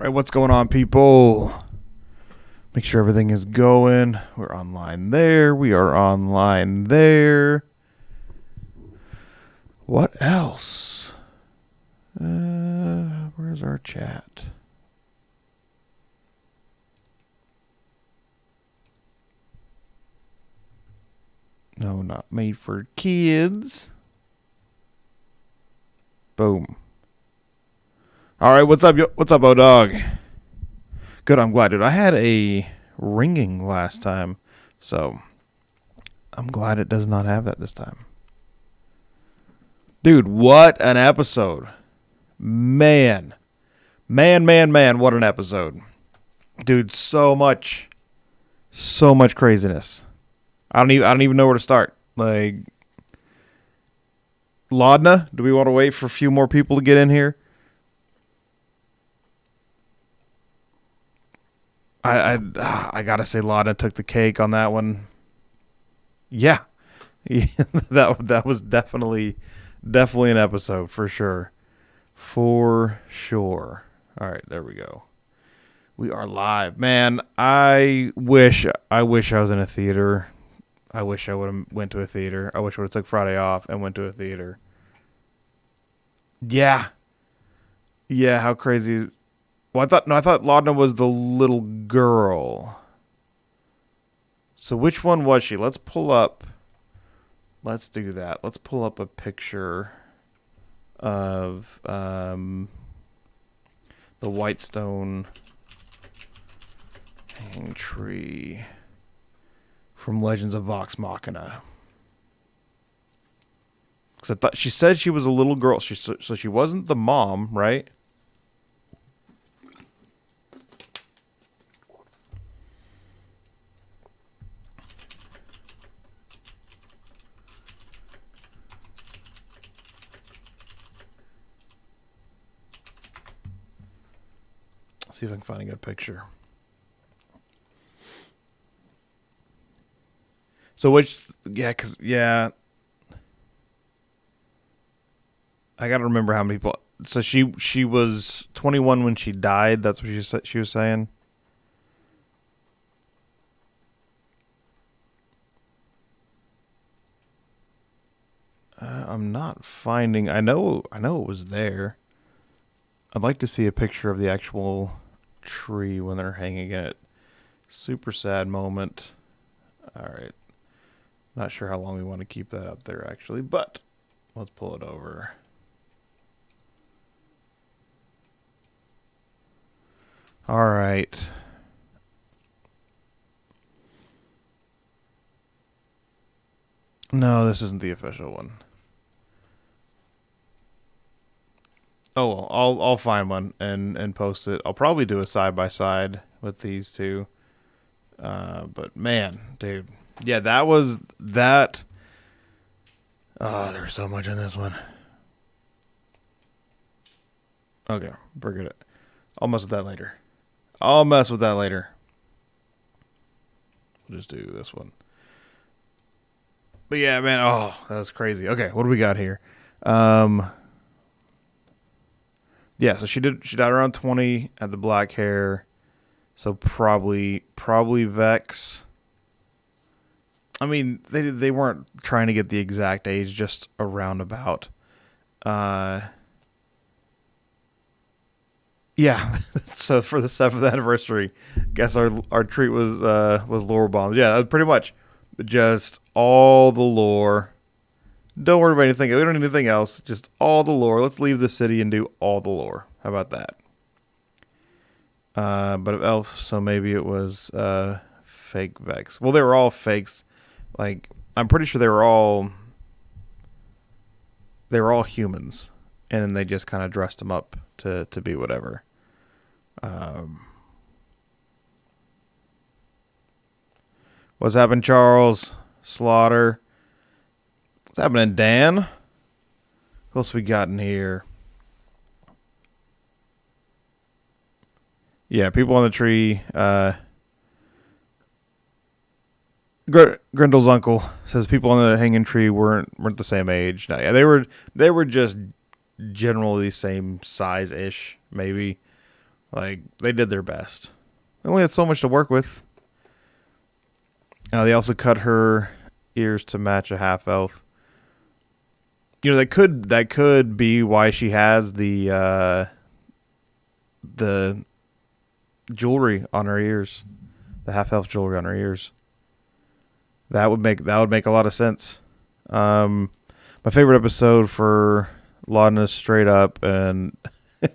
All right, what's going on, people? Make sure everything is going. We're online there. We are online there. What else? Where's our chat? No, not made for kids. Boom. All right, what's up, O-Dog? Good, I'm glad, dude. I had a ringing last time, so I'm glad it does not have that this time. Dude, what an episode. Man, what an episode. Dude, so much craziness. I don't even know where to start. Like, Laudna, do we want to wait for a few more people to get in here? I gotta say, Laudna took the cake on that one. Yeah, that was definitely an episode for sure. All right, there we go. We are live, man. I wish I was in a theater. I wish I would have went to a theater. I wish I would have took Friday off and went to a theater. Yeah. How crazy. Well, I thought Laudna was the little girl. So which one was she? Let's do that. Let's pull up a picture of the Whitestone hanging tree from Legends of Vox Machina. Because I thought she said she was a little girl. So she wasn't the mom, right? See if I can find a good picture. So I gotta remember how many people. So she was 21 when she died. That's what she was saying. I'm not finding. I know it was there. I'd like to see a picture of the actual tree when they're hanging it. Super sad moment. All right. Not sure how long we want to keep that up there, actually, but let's pull it over. All right. No, this isn't the official one. Oh, well, I'll find one and post it. I'll probably do a side-by-side with these two. But, man, dude. Yeah, that was that. Oh, there's so much in this one. Okay, forget it. I'll mess with that later. We'll just do this one. But yeah, man, that was crazy. Okay, what do we got here? Yeah, so she died around 20, had the black hair. So probably Vex. I mean, they weren't trying to get the exact age, just a roundabout. Yeah. So for the 7th anniversary, guess our treat was lore bombs. Yeah, pretty much just all the lore. Don't worry about anything. We don't need anything else. Just all the lore. Let's leave the city and do all the lore. How about that? But else, so maybe it was fake Vex. Well, they were all fakes. Like, I'm pretty sure they were all humans, and then they just kind of dressed them up to be whatever. What's happening, Charles? Slaughter. What's happening, Dan? Who else we got in here? Yeah, people on the tree. Grindel's uncle says people on the hanging tree weren't the same age. No, yeah, they were just generally the same size-ish, maybe. Like, they did their best. They only had so much to work with. They also cut her ears to match a half elf. You know, that could be why she has the jewelry on her ears, the half elf jewelry on her ears. That would make a lot of sense. My favorite episode for Laudna straight up and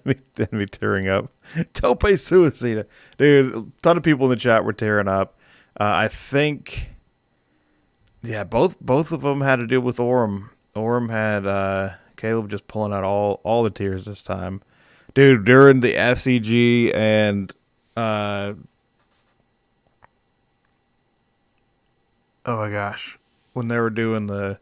me tearing up. Tope suicide, dude. A ton of people in the chat were tearing up. I think, yeah, both of them had to deal with Orm. Orm had Caleb just pulling out all the tears this time, dude. During the FCG and oh my gosh, when they were doing the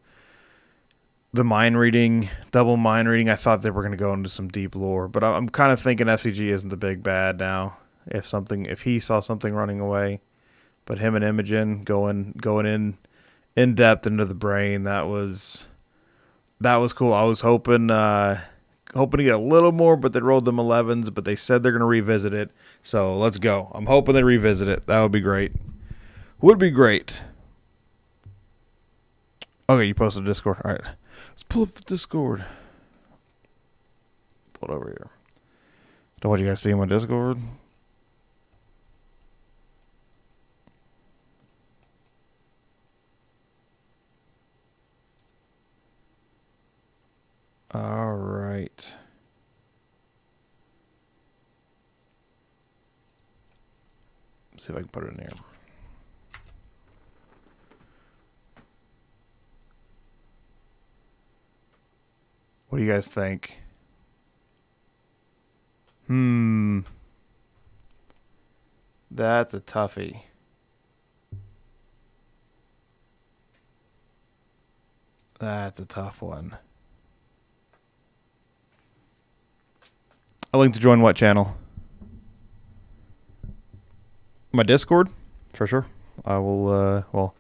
mind reading, double mind reading, I thought they were going to go into some deep lore, but I'm kind of thinking FCG isn't the big bad now. If he saw something running away, but him and Imogen going in depth into the brain, that was cool. I was hoping to get a little more, but they rolled them 11s, but they said they're going to revisit it. So let's go. I'm hoping they revisit it. That would be great. Would be great. Okay, you posted Discord. All right. Let's pull up the Discord. Pull it over here. Don't want you guys see my Discord. All right. Let's see if I can put it in here. What do you guys think? That's a toughie. That's a tough one. A link to join what channel? My Discord, for sure. I will. Well,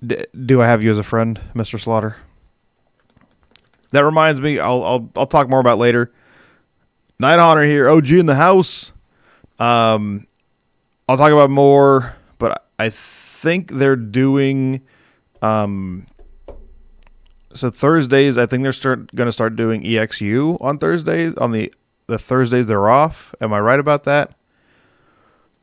do I have you as a friend, Mr. Slaughter? That reminds me. I'll talk more about later. Night Honor here. OG in the house. I'll talk about more, but I think they're doing. So Thursdays, I think they're going to start doing EXU on Thursdays. On the Thursdays they're off. Am I right about that?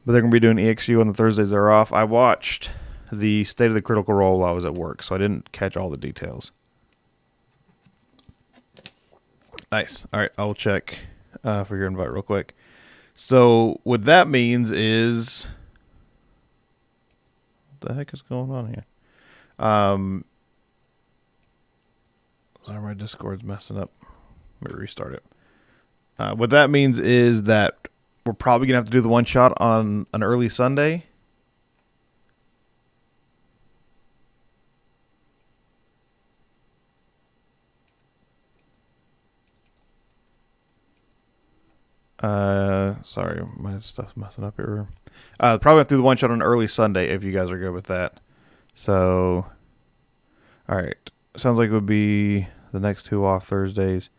But they're going to be doing EXU on the Thursdays they're off. I watched the State of the Critical Role while I was at work, so I didn't catch all the details. Nice. All right, I'll check for your invite real quick. So what that means is, what the heck is going on here? Sorry, my Discord's messing up. Let me restart it. What that means is that we're probably going to have to do the one shot on an early Sunday. Sorry, my stuff's messing up here. Probably have to do the one shot on early Sunday if you guys are good with that. So, all right. Sounds like it would be the next two off Thursdays.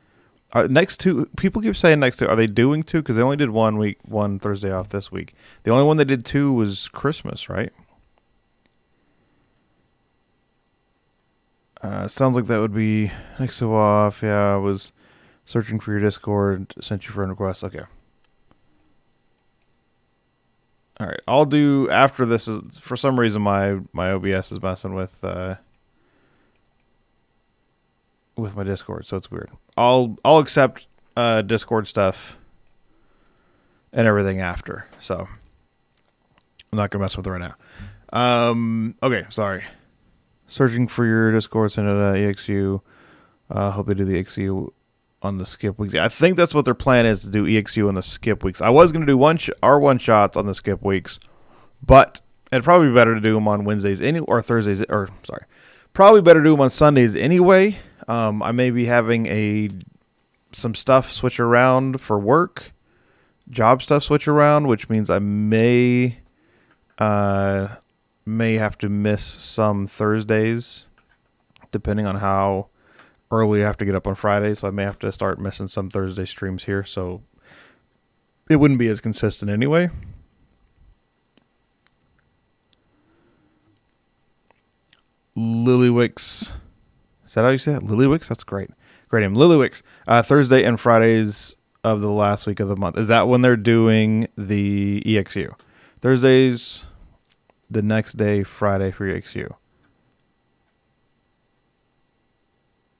Next two, people keep saying next two. Are they doing two? Because they only did 1 week, one Thursday off this week. The only one they did two was Christmas, right? Sounds like that would be next two off. Yeah, I was searching for your Discord, sent you friend request. Okay. All right, I'll do after this. For some reason, my OBS is messing with my Discord, so it's weird. I'll accept Discord stuff and everything after. So I'm not gonna mess with it right now. Okay, sorry. Searching for your Discord, send it EXU. Hope they do the EXU on the skip weeks. I think that's what their plan is, to do EXU on the skip weeks. I was going to do our one shots on the skip weeks, but it'd probably be better to do them on Wednesdays or Thursdays, or sorry, probably better to do them on Sundays anyway. I may be having some stuff switch around for work, job stuff switch around, which means I may have to miss some Thursdays, depending on how early I have to get up on Friday, so I may have to start missing some Thursday streams here. So it wouldn't be as consistent anyway. Lillywicks. Is that how you say it? Lillywicks? That's great. Great name. Lillywicks. Thursday and Fridays of the last week of the month. Is that when they're doing the EXU? Thursdays, the next day, Friday for EXU.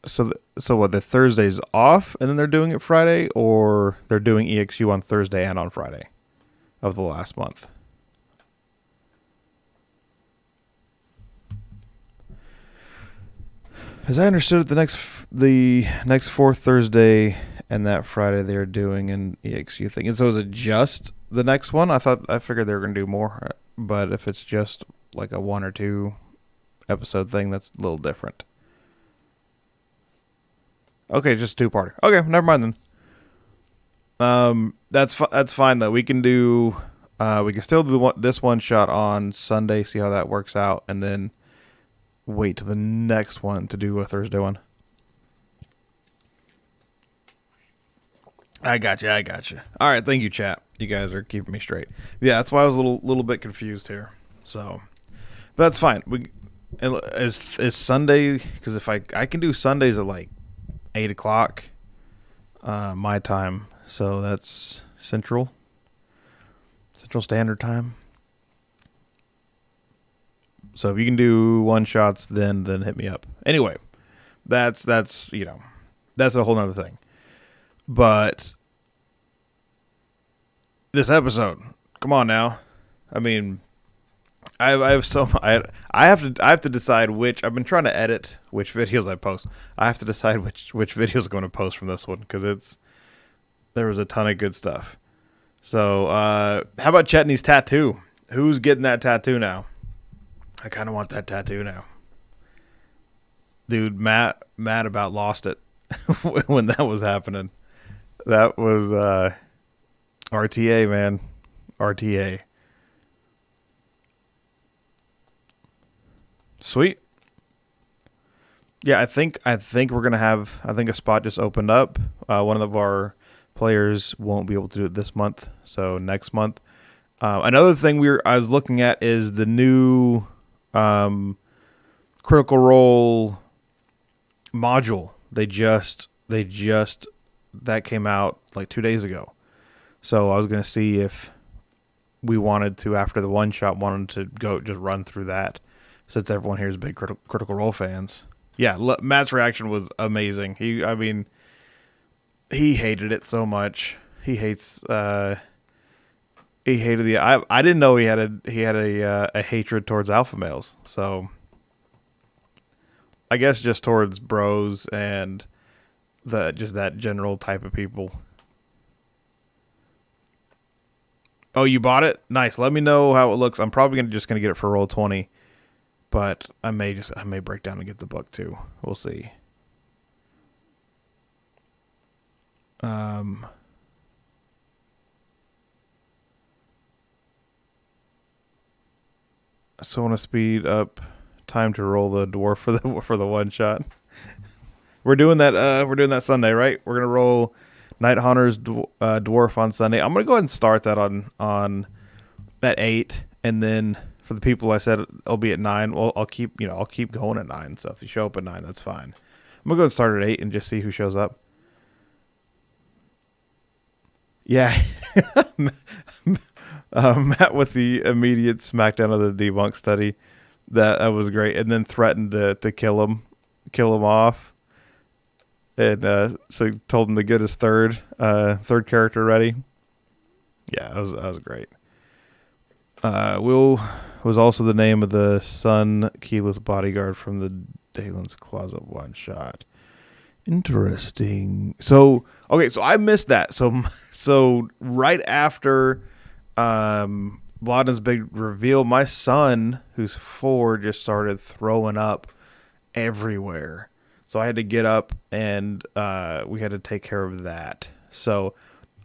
So what? The Thursday's off, and then they're doing it Friday, or they're doing EXU on Thursday and on Friday of the last month. As I understood it, the next fourth Thursday and that Friday they're doing an EXU thing. And so is it just the next one? I figured they were going to do more, but if it's just like a 1 or 2 episode thing, that's a little different. Okay, just 2-parter. Okay, never mind then. That's fine though. We can still do this one shot on Sunday, see how that works out, and then wait till the next one to do a Thursday one. I got you. All right, thank you, chat. You guys are keeping me straight. Yeah, that's why I was a little bit confused here. So, but that's fine. Is Sunday, because if I can do Sundays at like 8:00 my time, so that's Central Standard Time. So if you can do one shots, then hit me up. Anyway, that's a whole nother thing. But this episode, come on now. I mean, I have to decide which. I've been trying to edit which videos I post. I have to decide which videos I'm going to post from this one, because there was a ton of good stuff. So how about Chetney's tattoo? Who's getting that tattoo now? I kind of want that tattoo now. Dude, Matt about lost it when that was happening. That was RTA, man. RTA. Sweet. Yeah, I think we're gonna have. I think a spot just opened up. One of our players won't be able to do it this month, so next month. Another thing I was looking at is the new Critical Role module. They just that came out like 2 days ago. So I was gonna see if we wanted to, after the one shot, wanted to go just run through that, since everyone here is big Critical Role fans. Yeah, Matt's reaction was amazing. He hated it so much. He hated the. I didn't know he had a hatred towards alpha males. So I guess just towards bros and just that general type of people. Oh, you bought it? Nice. Let me know how it looks. I'm probably just gonna get it for Roll20, but I may break down and get the book too. We'll see. So I want to speed up time to roll the dwarf for the one shot. We're doing that. We're doing that Sunday, right? We're gonna roll Night Hunter's dwarf on Sunday. I'm gonna go ahead and start that on at 8, and then for the people I said it'll be at 9. Well, I'll keep going at 9. So if you show up at 9, that's fine. I'm gonna go and start at 8 and just see who shows up. Yeah. Matt with the immediate smackdown of the debunk study. That was great. And then threatened to kill him off. And so told him to get his third character ready. Yeah, that was great. Will was also the name of the Sun keyless bodyguard from the Dalen's Closet one shot. Interesting. So I missed that. So right after Laudna's big reveal, my son, who's 4, just started throwing up everywhere. So I had to get up and we had to take care of that. So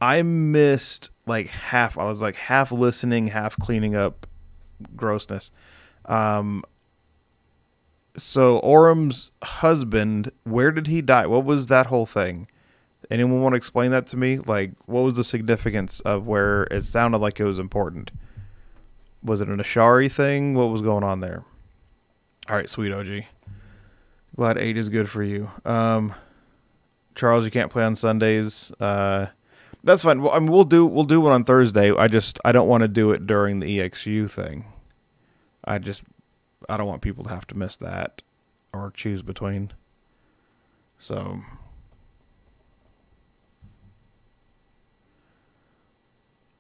I missed like half. I was like half listening, half cleaning up grossness. So Orum's husband, where did he die? What was that whole thing? Anyone want to explain that to me? Like, what was the significance of where it sounded like it was important? Was it an Ashari thing? What was going on there? All right, sweet OG. Glad 8 is good for you. Charles, you can't play on Sundays. That's fine. Well, I mean, we'll do one on Thursday. I don't want to do it during the EXU thing. I don't want people to have to miss that or choose between. So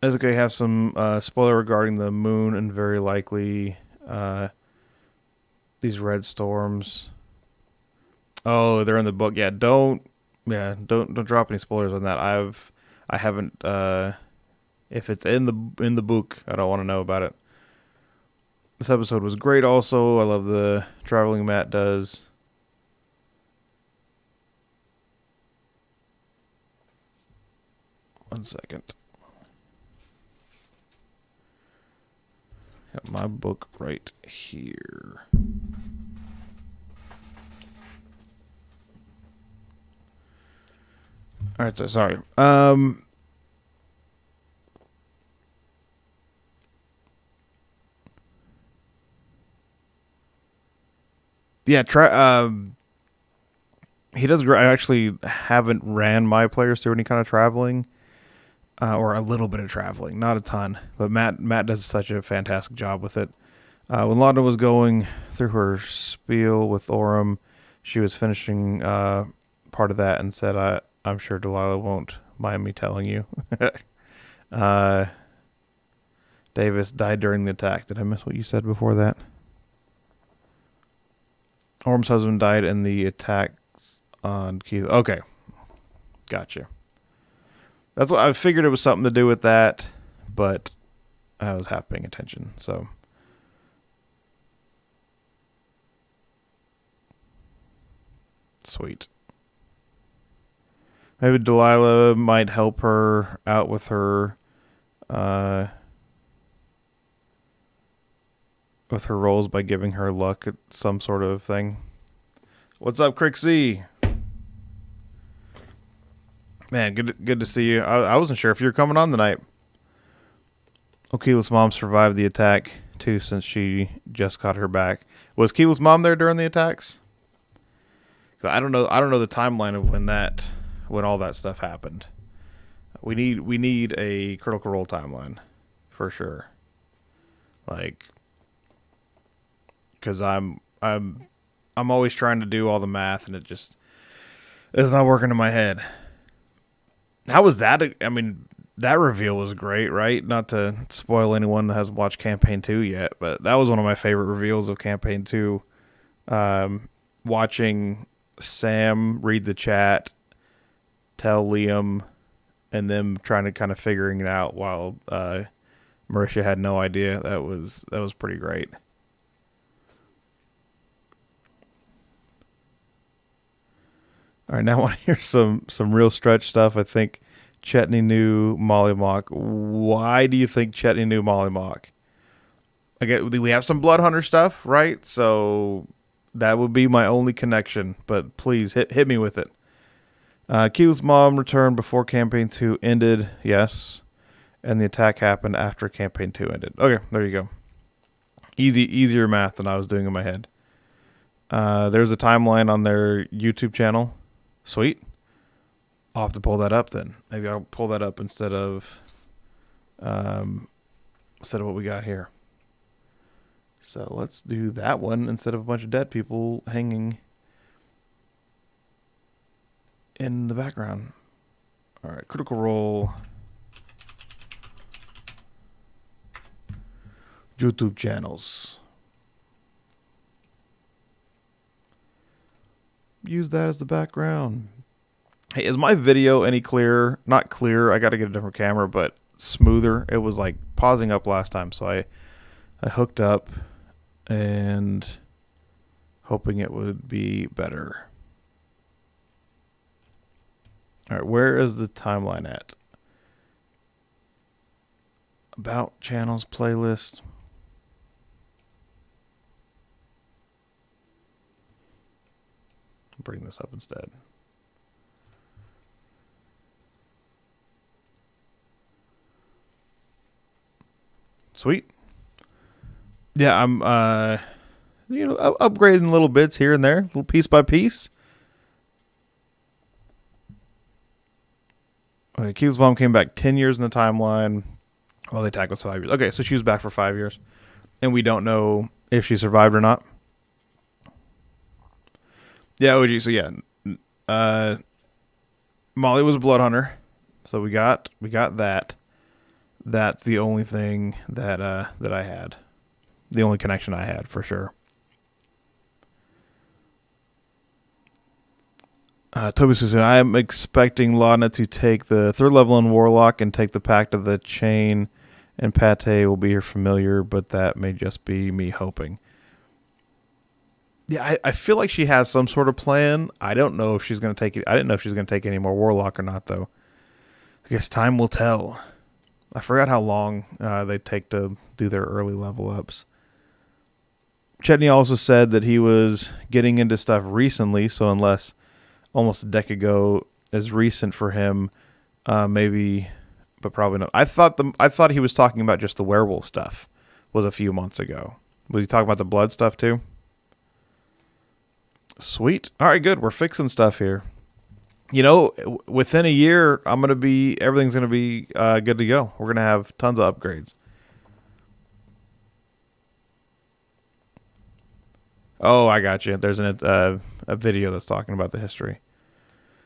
as okay, have some spoiler regarding the moon and very likely these red storms. Oh, they're in the book. Don't drop any spoilers on that. I haven't if it's in the book, I don't want to know about it. This episode was great also. I love the traveling Matt does. One second. Got my book right here. All right, so sorry. Yeah, he does great. I actually haven't ran my players through any kind of traveling, or a little bit of traveling, not a ton. But Matt does such a fantastic job with it. When Laudna was going through her spiel with Orem, she was finishing part of that and said, I'm sure Delilah won't mind me telling you. Davis died during the attack. Did I miss what you said before that? Orm's husband died in the attacks on Keith. Okay. Gotcha. That's what I figured it was something to do with that, but I was half paying attention, so. Sweet. Maybe Delilah might help her out with her roles by giving her luck at some sort of thing. What's up, Crixie? Man, good to see you. I wasn't sure if you were coming on tonight. Keela's mom survived the attack too, since she just got her back. Was Keela's mom there during the attacks? I don't know the timeline of when all that stuff happened. We need a Critical Role timeline for sure. Like, because I'm always trying to do all the math and it's not working in my head. How was that? I mean, that reveal was great, right? Not to spoil anyone that hasn't watched Campaign 2 yet, but that was one of my favorite reveals of Campaign 2. Watching Sam read the chat, tell Liam, and them trying to kind of figuring it out while Marisha had no idea. That was pretty great. All right, now I want to hear some real stretch stuff. I think Chetney knew Molly Mock. Why do you think Chetney knew Molly Mock? Again, we have some Blood Hunter stuff, right? So that would be my only connection. But please hit me with it. Keela's mom returned before Campaign 2 ended. Yes, and the attack happened after Campaign 2 ended. Okay, there you go. Easier math than I was doing in my head. There's a timeline on their YouTube channel. Sweet. I'll have to pull that up then. Maybe I'll pull that up instead of what we got here. So let's do that one instead of a bunch of dead people hanging in the background. All right, Critical Role. YouTube channels. Use that as the background. Hey, is my video any clearer? Not clear. I got to get a different camera, but smoother. It was like pausing up last time, so I hooked up and hoping it would be better. All right, where is the timeline at? About channels playlist. Bring this up instead. Sweet. Yeah, I'm upgrading little bits here and there, little piece by piece. Okay, Keith's mom came back 10 years in the timeline. Well, they tackled 5 years. Okay, so she was back for 5 years. And we don't know if she survived or not. Yeah, OG. So yeah, Molly was a blood hunter. So we got that. That's the only thing that I had. The only connection I had for sure. Toby says, I am expecting Laudna to take the 3rd level in Warlock and take the Pact of the Chain, and Pate will be her familiar, but that may just be me hoping. Yeah, I feel like she has some sort of plan. I don't know if she's going to take it. I didn't know if she's going to take any more Warlock or not, though. I guess time will tell. I forgot how long they take to do their early level ups. Chetney also said that he was getting into stuff recently, so unless almost a decade ago is recent for him, maybe, but probably not. I thought he was talking about just the werewolf stuff. Was a few months ago. Was he talking about the blood stuff too? Sweet. All right, good. We're fixing stuff here. You know, within a year, everything's gonna be good to go. We're gonna have tons of upgrades. Oh, I got you. There's a video that's talking about the history.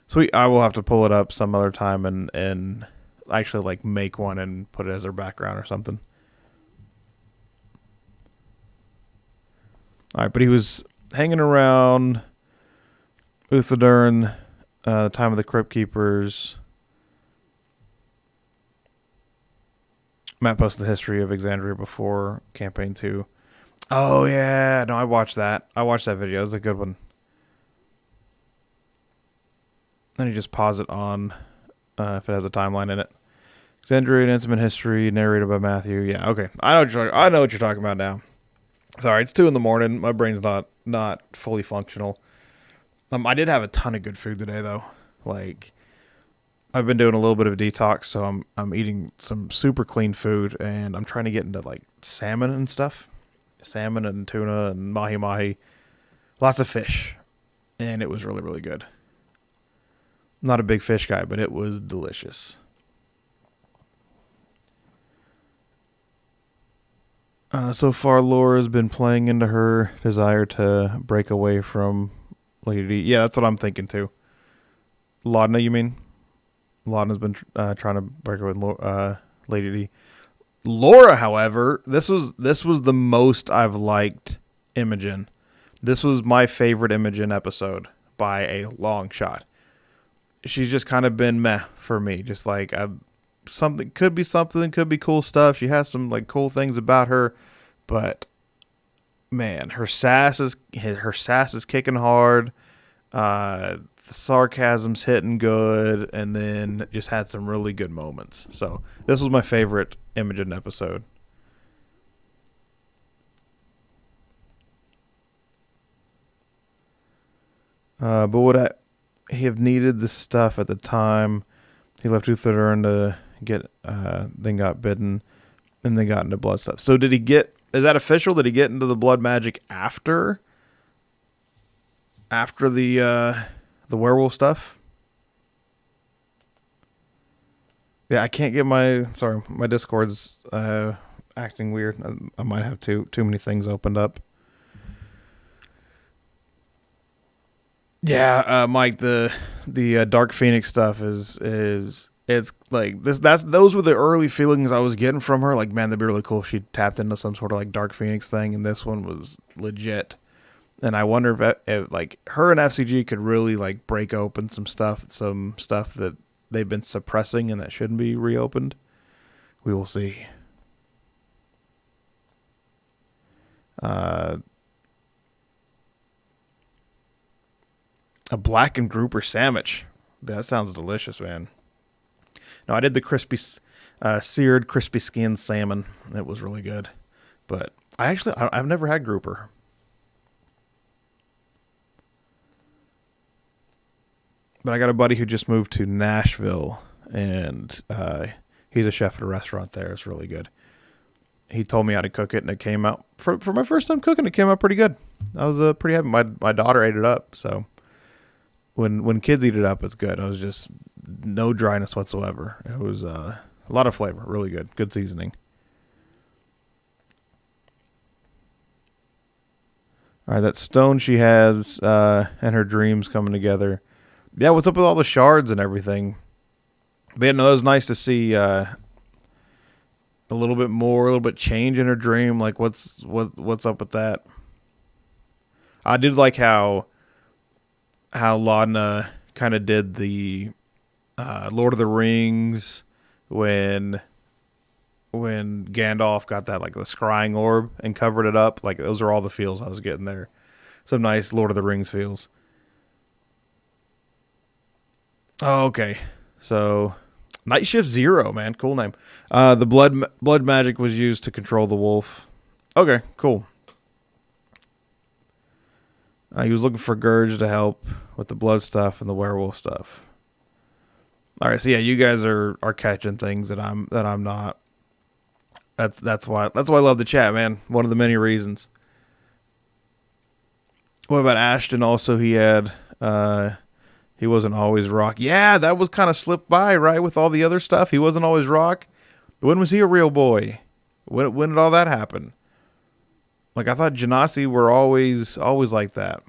Sweet. I will have to pull it up some other time and actually like make one and put it as their background or something. All right, but he was hanging around Uthodurn, time of the Crypt Keepers. Matt posted the history of Exandria before Campaign 2. Oh, yeah. No, I watched that. I watched that video. It was a good one. Then you just pause it on if it has a timeline in it. Exandria, Intimate History, narrated by Matthew. Yeah, okay. I know what you're talking about now. Sorry, it's 2 a.m. My brain's not fully functional. I did have a ton of good food today, though. Like, I've been doing a little bit of a detox, so I'm eating some super clean food, and I'm trying to get into, like, salmon and stuff. Salmon and tuna and mahi-mahi. Lots of fish. And it was really, really good. Not a big fish guy, but it was delicious. So far, Laura's been playing into her desire to break away from Lady D. Yeah, that's what I'm thinking too. Laudna, you mean? Laudna's been trying to break away with Lady D. Laura, however, this was the most I've liked Imogen. This was my favorite Imogen episode by a long shot. She's just kind of been meh for me. Just like could be cool stuff. She has some like cool things about her, but man, her sass is kicking hard. The sarcasm's hitting good, and then just had some really good moments. So this was my favorite Imogen episode. But would I have needed this stuff at the time? He left Uthodurn to get, then got bitten, and then got into blood stuff. So is that official? Did he get into the blood magic after the werewolf stuff? Yeah, I can't get my Discord's acting weird. I might have too many things opened up. Yeah, Mike, the Dark Phoenix stuff is it's like this. Those were the early feelings I was getting from her. Like, man, that'd be really cool if she tapped into some sort of like Dark Phoenix thing, and this one was legit. And I wonder if like her and FCG could really like break open some stuff that they've been suppressing and that shouldn't be reopened. We will see. A blackened grouper sandwich. That sounds delicious, man. No, I did the crispy, seared crispy skin salmon. It was really good. But I've never had grouper. But I got a buddy who just moved to Nashville, and he's a chef at a restaurant there. It's really good. he told me how to cook it, and it came out for my first time cooking. It came out pretty good. I was pretty happy. My daughter ate it up. So when kids eat it up, it's good. It was just no dryness whatsoever. It was a lot of flavor, really good seasoning. All right, that stone she has and her dreams coming together. Yeah, what's up with all the shards and everything? But yeah, no, it was nice to see a little bit change in her dream. Like, what's up with that? I did like how Laudna kind of did the Lord of the Rings when Gandalf got that, like, the scrying orb and covered it up. Like, those are all the feels I was getting there. Some nice Lord of the Rings feels. Oh, okay. So, Night Shift Zero, man. Cool name. The blood magic was used to control the wolf. Okay, cool. He was looking for Gurge to help with the blood stuff and the werewolf stuff. All right, so yeah, you guys are catching things that I'm not. That's why I love the chat, man. One of the many reasons. What about Ashton? Also, he had he wasn't always Rock. Yeah, that was kind of slipped by, right? With all the other stuff, he wasn't always Rock. When was he a real boy? When did all that happen? Like, I thought Genasi were always like that.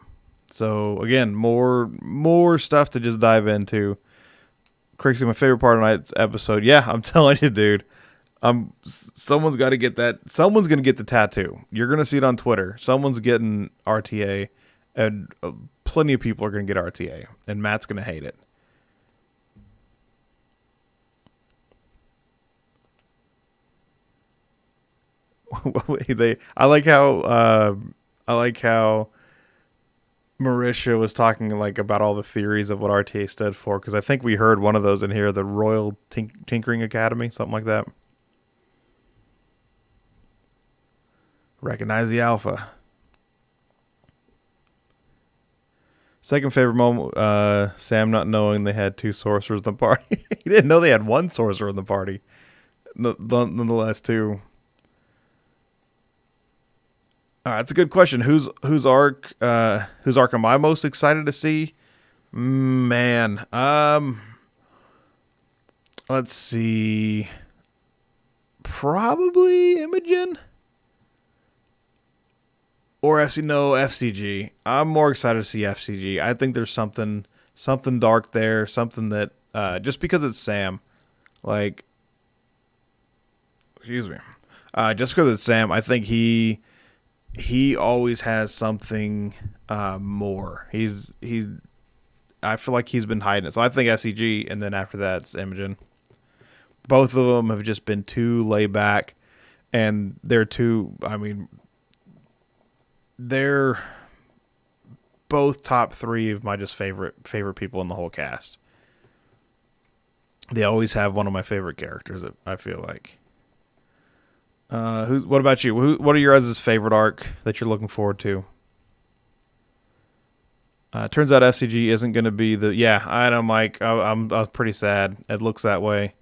So again, more stuff to just dive into. Crixie, my favorite part of tonight's episode. Yeah, I'm telling you, dude. Someone's got to get that. Someone's gonna get the tattoo. You're gonna see it on Twitter. Someone's getting RTA, and plenty of people are gonna get RTA, and Matt's gonna hate it. I like how Marisha was talking, like, about all the theories of what RTA stood for, because I think we heard one of those in here, the Royal Tinkering Academy, something like that. Recognize the alpha. Second favorite moment, Sam not knowing they had two sorcerers in the party. He didn't know they had one sorcerer in the party. Nonetheless, two. That's a good question. Whose arc am I most excited to see? Man, let's see. Probably Imogen or FCG. I'm more excited to see FCG. I think there's something dark there, something that just because it's Sam, like, excuse me, just because it's Sam, I think he always has something more. I feel like he's been hiding it. So I think FCG, and then after that, it's Imogen. Both of them have just been too laid back, and they're both top three of my just favorite people in the whole cast. They always have one of my favorite characters, I feel like. What about you? What are your guys' favorite arc that you're looking forward to? Turns out FCG isn't going to be the... Yeah, I know, Mike. I was pretty sad. It looks that way.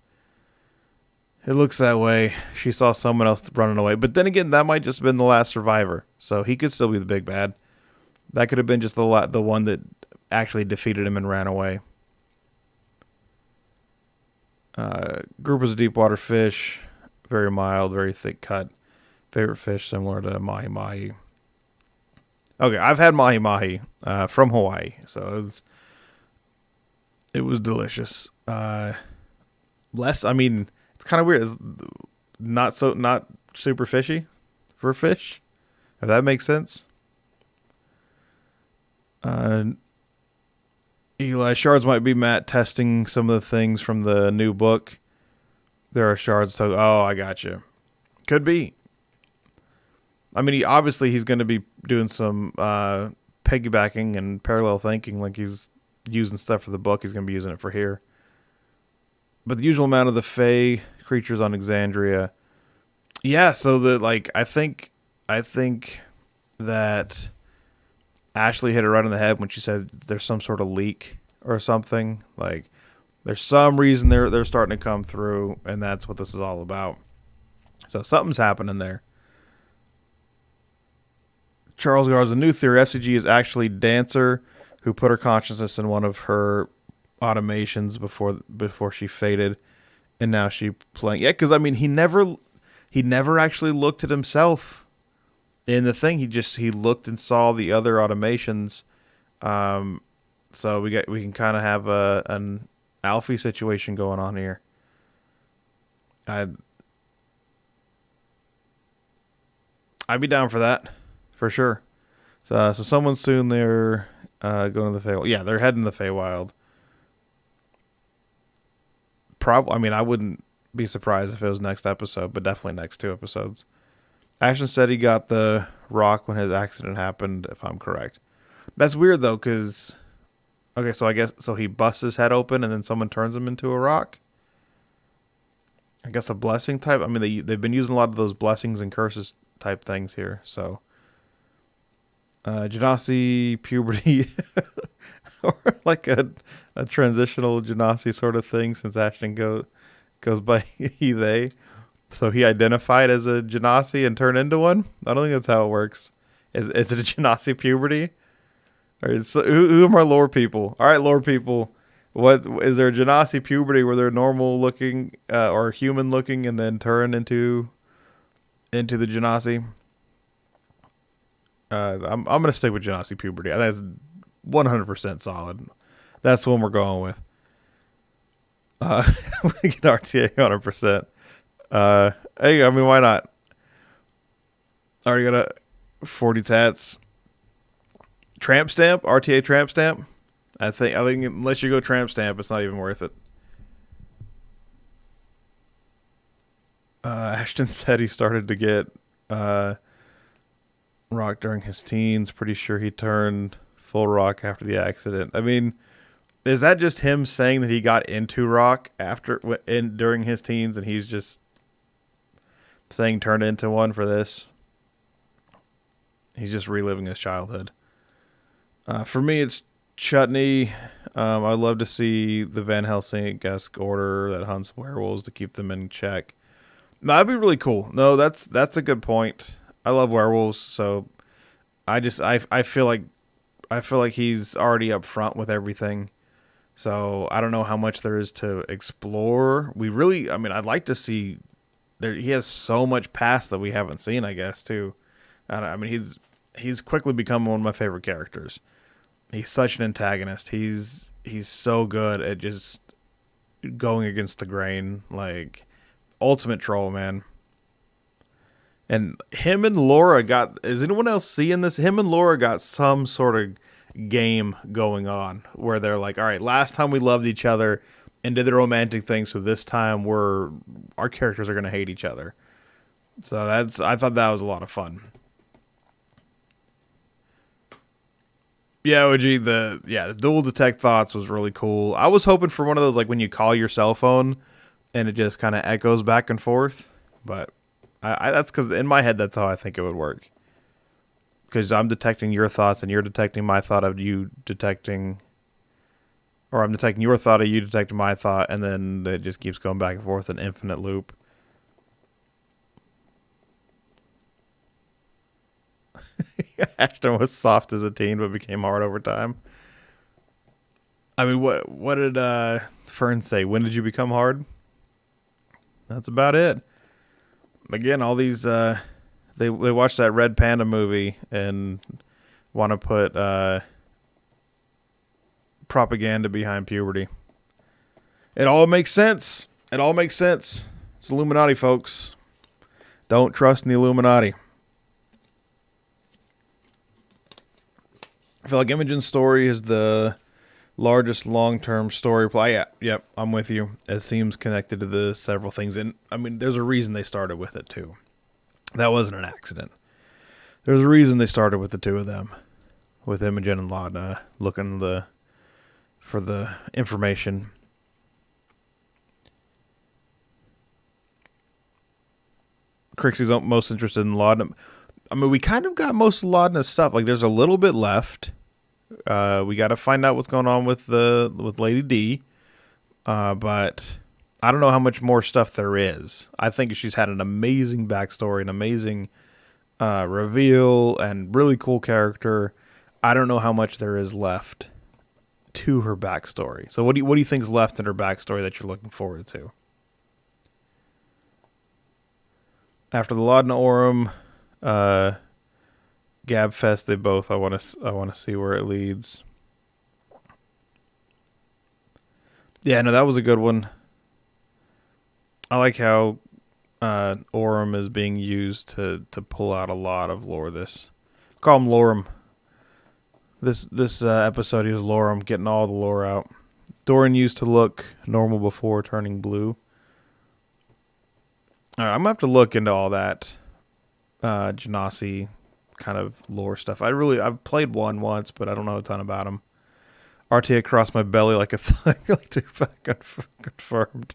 She saw someone else running away. But then again, that might just have been the last survivor. So he could still be the big bad. That could have been just the one that actually defeated him and ran away. Group is a deep water fish. Very mild, very thick cut. Favorite fish similar to mahi mahi. Okay, I've had mahi mahi from Hawaii, so it was delicious. It's kind of weird. It's not super fishy for a fish, if that makes sense. Eli, shards might be Matt testing some of the things from the new book. There are shards to... Oh, I got you. Could be. He's going to be doing some piggybacking and parallel thinking, like he's using stuff for the book. He's going to be using it for here. But the usual amount of the Fae creatures on Exandria. Yeah, so I think that Ashley hit it right on the head when she said there's some sort of leak or something. Like, there's some reason they're starting to come through, and that's what this is all about. So something's happening there. Charles Gar's a new theory. FCG is actually Dancer, who put her consciousness in one of her automations before she faded, and now she playing. Yeah, because I mean, he never actually looked at himself in the thing. He looked and saw the other automations. So we can kind of have an Alfie situation going on here. I'd be down for that, for sure. So someone soon they're going to the Feywild. Yeah, they're heading to the Feywild. I mean, I wouldn't be surprised if it was next episode, but definitely next 2 episodes. Ashton said he got the rock when his accident happened, if I'm correct. That's weird, though, because... Okay, so I guess... So he busts his head open and then someone turns him into a rock? I guess a blessing type? I mean, they've been using a lot of those blessings and curses type things here, so... Genasi puberty... or like a transitional Genasi sort of thing, since Ashton goes by he, they. So he identified as a Genasi and turned into one? I don't think that's how it works. Is it a Genasi puberty? Or who are our lore people? All right, lore people. What is there a Genasi puberty where they're normal looking or human looking and then turn into the Genasi? I'm gonna stick with Genasi puberty. I think that's 100% solid. That's the one we're going with. We get RTA 100%. Hey, I mean, why not? Already got a 40 tats. Tramp stamp? RTA tramp stamp? I think unless you go tramp stamp, it's not even worth it. Ashton said he started to get rock during his teens. Pretty sure he turned full rock after the accident. I mean, is that just him saying that he got into rock during his teens, and he's just saying turn into one for this? He's just reliving his childhood. For me, it's Chetney. I'd love to see the Van Helsing-esque order that hunts werewolves to keep them in check. No, that'd be really cool. No, that's a good point. I love werewolves, so I feel like he's already up front with everything. So I don't know how much there is to explore. I'd like to see he has so much past that we haven't seen, I guess, too. He's quickly become one of my favorite characters. He's such an antagonist. He's so good at just going against the grain, like ultimate troll, man. And him and Laura is anyone else seeing this? Him and Laura got some sort of game going on where they're like, all right, last time we loved each other and did the romantic thing, so this time our characters are going to hate each other. So I thought that was a lot of fun. Yeah, OG, the dual detect thoughts was really cool. I was hoping for one of those, like when you call your cell phone and it just kind of echoes back and forth, but that's because in my head, that's how I think it would work. Because I'm detecting your thoughts and you're detecting my thought of you detecting, or I'm detecting your thought of you detecting my thought, and then it just keeps going back and forth, an infinite loop. Ashton was soft as a teen, but became hard over time. I mean, what did Fern say? When did you become hard? That's about it. Again, all these they watched that Red Panda movie and want to put propaganda behind puberty. It all makes sense. It all makes sense. It's Illuminati, folks. Don't trust in the Illuminati. I feel like Imogen's story is the largest long-term story play. Yeah, yep, I'm with you. It seems connected to the several things. And, I mean, there's a reason they started with it, too. That wasn't an accident. There's a reason they started with the two of them. With Imogen and Laudna looking for the information. Crixie's most interested in Laudna. I mean, we kind of got most of Laudna's stuff. Like, there's a little bit left. We got to find out what's going on with Lady D. But I don't know how much more stuff there is. I think she's had an amazing backstory, an amazing reveal, and really cool character. I don't know how much there is left to her backstory. So what do you think is left in her backstory that you're looking forward to? After the Laudna Aurum, Gabfest, they both. I want to see where it leads. Yeah, no, that was a good one. I like how Aurum is being used to pull out a lot of lore. Call him Lorum. This episode, he was Lorum, getting all the lore out. Doran used to look normal before turning blue. All right, I'm gonna have to look into all that Genasi kind of lore stuff. I've played one once, but I don't know a ton about him. RT across my belly like a like confirmed.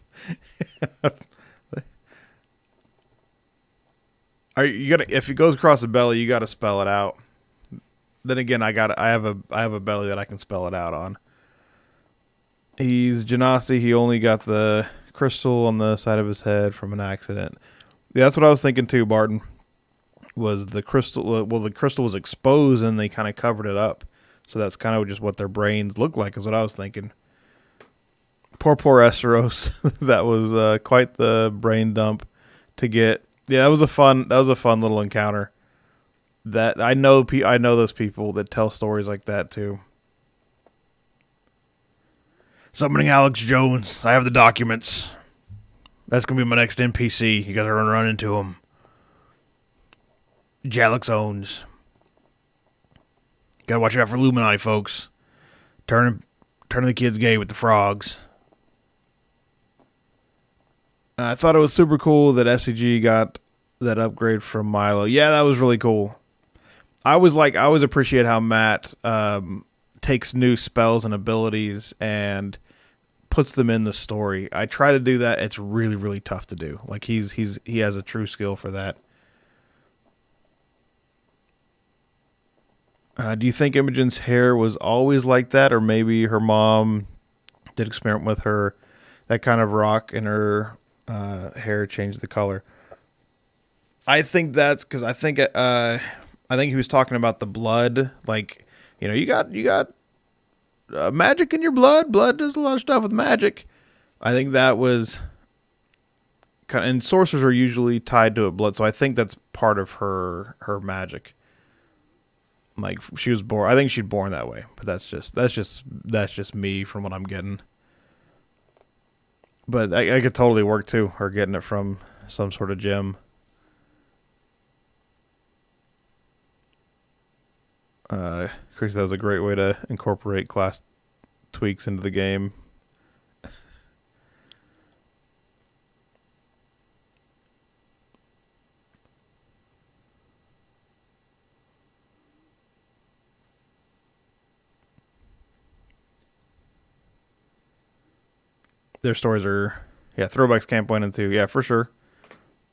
If it goes across the belly, you gotta spell it out. Then again, I have a belly that I can spell it out on. He's Genasi. He only got the crystal on the side of his head from an accident. Yeah, that's what I was thinking too, Barton. Was the crystal? Well, the crystal was exposed and they kind of covered it up. So that's kind of just what their brains look like, is what I was thinking. Poor Esteros. That was quite the brain dump to get. Yeah, that was a fun little encounter. That I know those people that tell stories like that too. Summoning Alex Jones. I have the documents. That's gonna be my next NPC. You guys are gonna run into him. Jalix owns. Gotta watch out for Illuminati, folks. Turning the kids gay with the frogs. I thought it was super cool that SCG got that upgrade from Milo. Yeah, that was really cool. I always appreciate how Matt takes new spells and abilities and puts them in the story. I try to do that. It's really, really tough to do. Like he has a true skill for that. Do you think Imogen's hair was always like that, or maybe her mom did experiment with her, that kind of rock in her hair changed the color? I think that's because I think he was talking about the blood. Like, you got magic in your blood. Blood does a lot of stuff with magic. I think that was kind of, and sorcerers are usually tied to a blood, so I think that's part of her magic. Like she was born, I think she's born that way, but that's just me from what I'm getting. But I could totally work too, her getting it from some sort of gem. Chris, that was a great way to incorporate class tweaks into the game. Their stories are, throwbacks Campaign 1 and 2, for sure.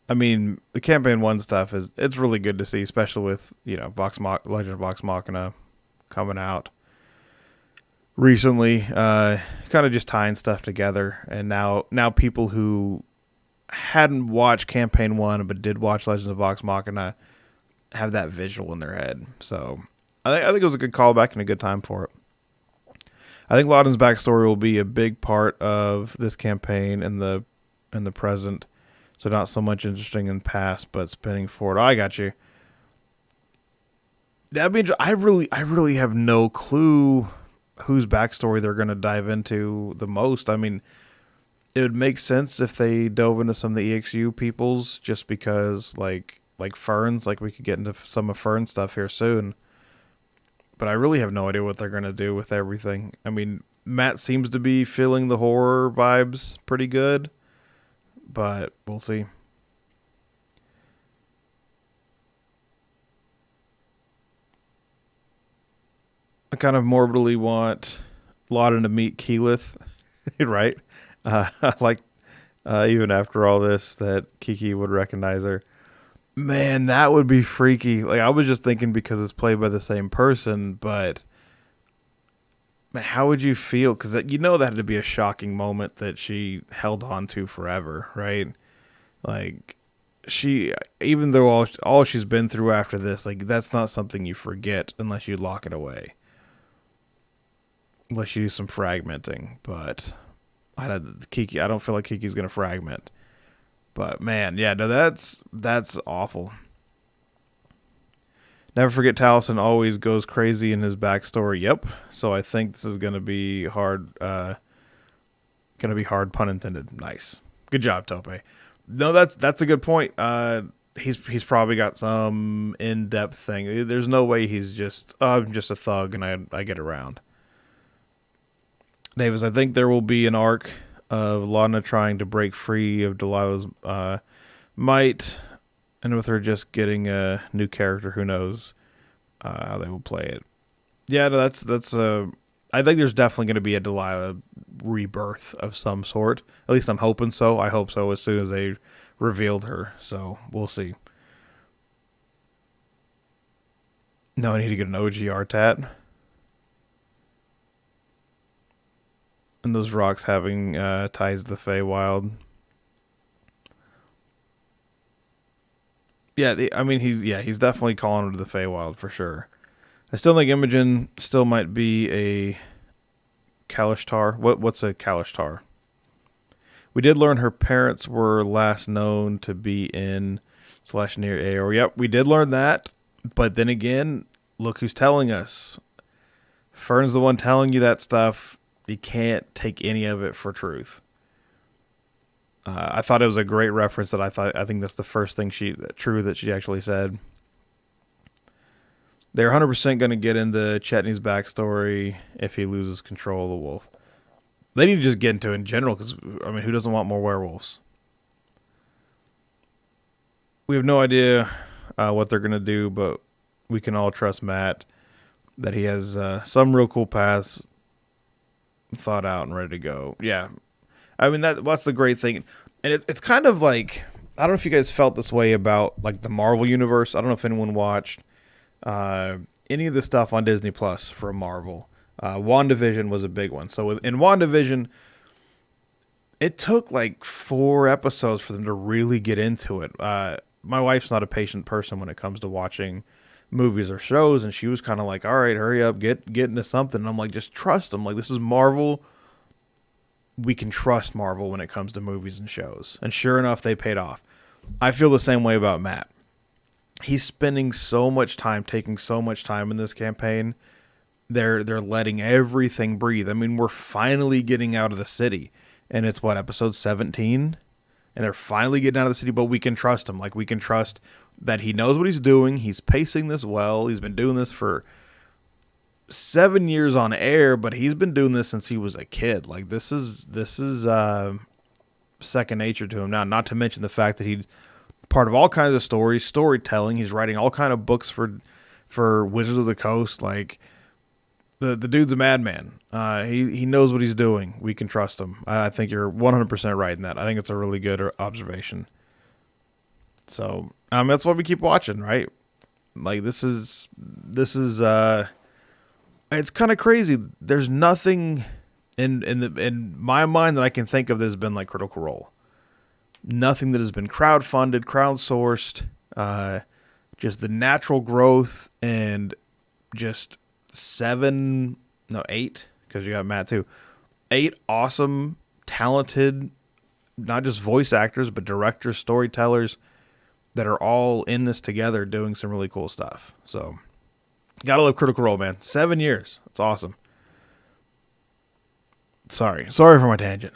I mean, the Campaign 1 stuff it's really good to see, especially with, Legend of Vox Machina coming out recently, kind of just tying stuff together. And now people who hadn't watched Campaign 1 but did watch Legends of Vox Machina have that visual in their head. So I think it was a good callback and a good time for it. I think Laudna's backstory will be a big part of this campaign in the present. So not so much interesting in past, but spinning forward. Oh, I got you. That means I really have no clue whose backstory they're going to dive into the most. I mean, it would make sense if they dove into some of the EXU peoples, just because like Fern's, like we could get into some of Fern's stuff here soon. But I really have no idea what they're going to do with everything. I mean, Matt seems to be feeling the horror vibes pretty good, but we'll see. I kind of morbidly want Laudna to meet Keyleth, right? I like, even after all this, that Kiki would recognize her. Man, that would be freaky. Like, I was just thinking because it's played by the same person, but Man, how would you feel? Because you know that had to be a shocking moment that she held on to forever, right? Like, she, even though all she's been through after this, like, that's not something you forget unless you lock it away. Unless you do some fragmenting. But I don't feel like Kiki's going to fragment. But, man, yeah, no, that's awful. Never forget Taliesin always goes crazy in his backstory. Yep. So I think this is gonna be hard. Gonna be hard, pun intended. Nice. Good job, Tope. No, that's a good point. He's probably got some in depth thing. There's no way he's just I'm just a thug and I get around. Davis, I think there will be an arc of Laudna trying to break free of Delilah's might, and with her just getting a new character, who knows how they will play it. Yeah, no, that's I think there's definitely going to be a Delilah rebirth of some sort. At least I'm hoping so. I hope so as soon as they revealed her. So we'll see. No, I need to get an OGR tat. And those rocks having ties to the Feywild. Yeah, I mean he's definitely calling her to the Feywild for sure. I still think Imogen still might be a Kalishtar. What's a Kalishtar? We did learn her parents were last known to be in / near Aor. Yep, we did learn that. But then again, look who's telling us. Fern's the one telling you that stuff. You can't take any of it for truth. I thought it was a great reference I think that's the first thing that she actually said. They're 100% going to get into Chetney's backstory if he loses control of the wolf. They need to just get into it in general because, I mean, who doesn't want more werewolves? We have no idea what they're going to do, but we can all trust Matt that he has some real cool paths thought out and ready to go. Yeah. I mean, that's the great thing. And it's kind of like, I don't know if you guys felt this way about like the Marvel universe. I don't know if anyone watched any of the stuff on Disney Plus for Marvel. WandaVision was a big one. So in WandaVision, it took like 4 episodes for them to really get into it. My wife's not a patient person when it comes to watching movies or shows, and she was kind of like, all right, hurry up, get into something. And I'm like, just trust them. Like, this is Marvel. We can trust Marvel when it comes to movies and shows. And sure enough, they paid off. I feel the same way about Matt. He's spending so much time, taking so much time in this campaign. They're letting everything breathe. I mean, we're finally getting out of the city. And it's episode 17? And they're finally getting out of the city, but we can trust him. Like, we can trust that he knows what he's doing. He's pacing this well. He's been doing this for 7 years on air, but he's been doing this since he was a kid. Like, this is second nature to him now. Not to mention the fact that he's part of all kinds of storytelling. He's writing all kind of books for Wizards of the Coast. Like, the dude's a madman. He knows what he's doing. We can trust him. I think you're 100% right in that. I think it's a really good observation. So that's why we keep watching, right? Like, this is it's kind of crazy. There's nothing in my mind that I can think of that has been like Critical Role. Nothing that has been crowdfunded, crowdsourced, just the natural growth and just 8, because you got Matt too. 8 awesome, talented, not just voice actors, but directors, storytellers that are all in this together doing some really cool stuff. So, gotta love Critical Role, man. 7 years. That's awesome. Sorry for my tangent.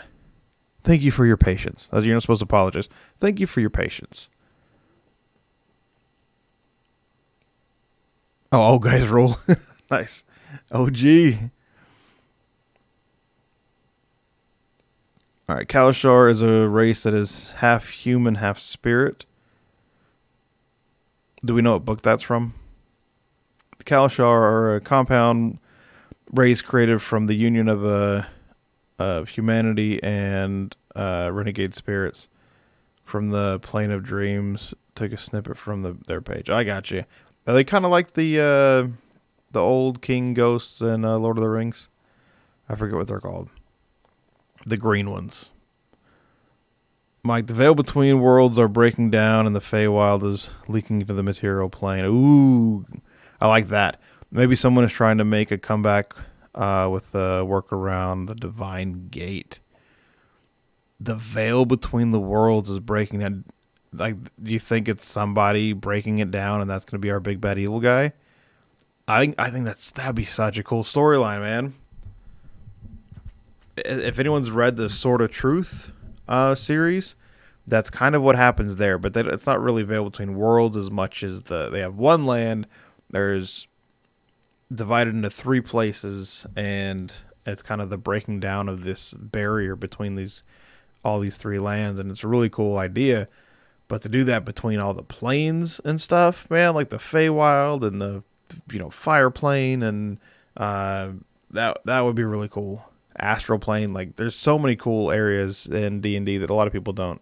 Thank you for your patience. You're not supposed to apologize. Thank you for your patience. Oh, guys, roll. Nice. OG. All right, Kalishtar is a race that is half human, half spirit. Do we know what book that's from? The Kalishtar are a compound race created from the union of humanity and renegade spirits from the Plane of Dreams. Took a snippet from their page. I got you. Are they kind of like the old king ghosts in Lord of the Rings? I forget what they're called. The green ones. Mike, the veil between worlds are breaking down and the Feywild is leaking into the material plane. Ooh, I like that. Maybe someone is trying to make a comeback with the workaround the divine gate. The veil between the worlds is breaking down. Like, do you think it's somebody breaking it down and that's going to be our big bad evil guy? I think that'd be such a cool storyline, man. If anyone's read the Sword of Truth series, that's kind of what happens there. But it's not really veil between worlds as much as they have one land. There's divided into 3 places, and it's kind of the breaking down of this barrier between all these 3 lands, and it's a really cool idea. But to do that between all the planes and stuff, man, like the Feywild and the fire plane, and that would be really cool. Astral plane, like there's so many cool areas in D&D that a lot of people don't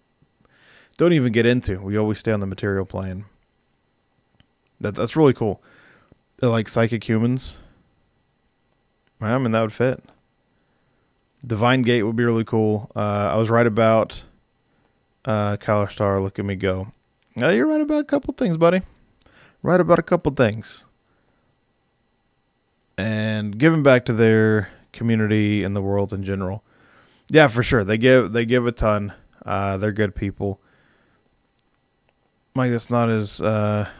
even get into. We always stay on the material plane. That's really cool. They're like psychic humans. I mean, that would fit. Divine Gate would be really cool. I was right about Kalistar. Look at me go. You're right about a couple things, buddy. Right about a couple things. And giving back to their community and the world in general. Yeah, for sure. They give a ton. They're good people. Mike, that's not as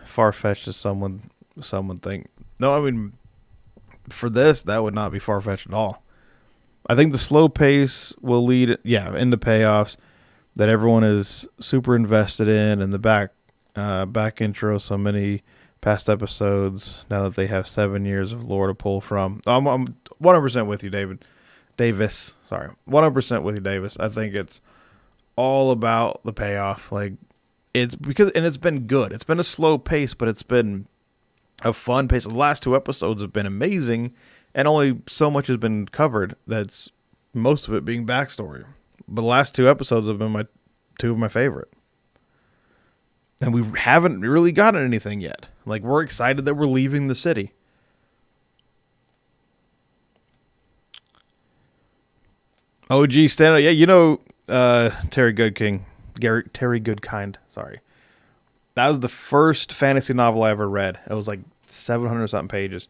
far-fetched as someone think. No, I mean, for this, that would not be far-fetched at all. I think the slow pace will lead, into payoffs that everyone is super invested in, and the back intro, so many past episodes, now that they have 7 years of lore to pull from. I'm 100% with you, Davis. Sorry. 100% with you, Davis. I think it's all about the payoff. Like, it's been good. It's been a slow pace, but it's been a fun pace. The last 2 episodes have been amazing, and only so much has been covered. That's most of it being backstory. But the last 2 episodes have been 2 of my favorite. And we haven't really gotten anything yet. Like, we're excited that we're leaving the city. OG stand-up. Yeah, Terry Goodkind. Sorry. That was the first fantasy novel I ever read. It was like 700 something pages.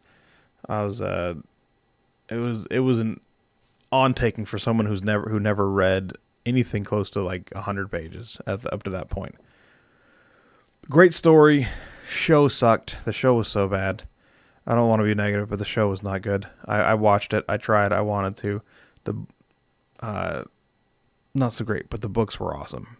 It was an on-taking for someone who never read anything close to like 100 pages up to that point. Great story. Show sucked. The show was so bad. I don't want to be negative, but the show was not good. I watched it. I tried. I wanted to. Not so great, but the books were awesome.